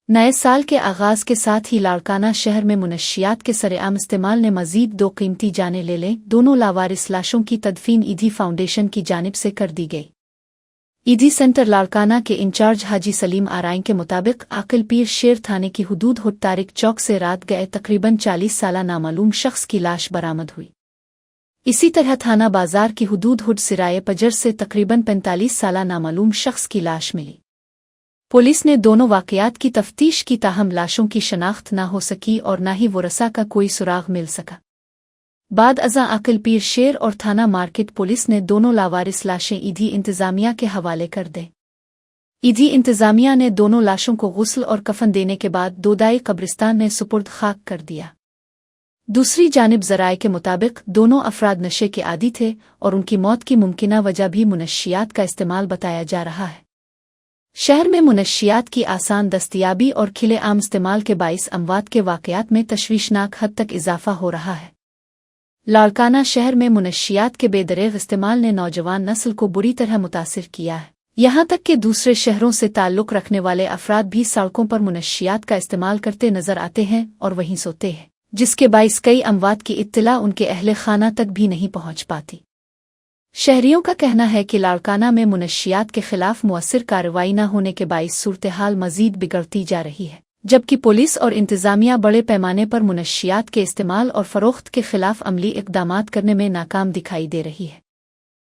نئے سال کے آغاز کے ساتھ ہی لاڑکانہ شہر میں منشیات کے سرعام استعمال نے مزید 2 قیمتی جانیں لے لیں۔ دونوں لاوارث لاشوں کی تدفین ایدھی فاؤنڈیشن کی جانب سے کر دی گئی۔ ایدھی سینٹر لاڑکانہ کے انچارج حاجی سلیم آرائیں کے مطابق عاقل پیر شیر تھانے کی حدود ہڈ طارق چوک سے رات گئے تقریباً 40 سالہ نامعلوم شخص کی لاش برآمد ہوئی۔ اسی طرح تھانہ بازار کی حدود ہڈ سرائے پجر سے تقریباً 45 سالہ نامعلوم شخص کی لاش ملی۔ پولیس نے دونوں واقعات کی تفتیش کی، تاہم لاشوں کی شناخت نہ ہو سکی اور نہ ہی ورثاء کا کوئی سراغ مل سکا۔ بعد ازاں عاقل پیر شیر اور تھانہ مارکیٹ پولیس نے دونوں لاوارث لاشیں ایدھی انتظامیہ کے حوالے کر دیں۔ ایدھی انتظامیہ نے دونوں لاشوں کو غسل اور کفن دینے کے بعد دودائی قبرستان میں سپرد خاک کر دیا۔ دوسری جانب ذرائع کے مطابق دونوں افراد نشے کے عادی تھے اور ان کی موت کی ممکنہ وجہ بھی منشیات کا استعمال بتایا جا رہا ہے۔ شہر میں منشیات کی آسان دستیابی اور کھلے عام استعمال کے باعث اموات کے واقعات میں تشویشناک حد تک اضافہ ہو رہا ہے۔ لاڑکانہ شہر میں منشیات کے بے دریغ استعمال نے نوجوان نسل کو بری طرح متاثر کیا ہے، یہاں تک کہ دوسرے شہروں سے تعلق رکھنے والے افراد بھی سڑکوں پر منشیات کا استعمال کرتے نظر آتے ہیں اور وہیں سوتے ہیں، جس کے باعث کئی اموات کی اطلاع ان کے اہل خانہ تک بھی نہیں پہنچ پاتی۔ شہریوں کا کہنا ہے کہ لاڑکانہ میں منشیات کے خلاف مؤثر کارروائی نہ ہونے کے باعث صورتحال مزید بگڑتی جا رہی ہے، جبکہ پولیس اور انتظامیہ بڑے پیمانے پر منشیات کے استعمال اور فروخت کے خلاف عملی اقدامات کرنے میں ناکام دکھائی دے رہی ہے۔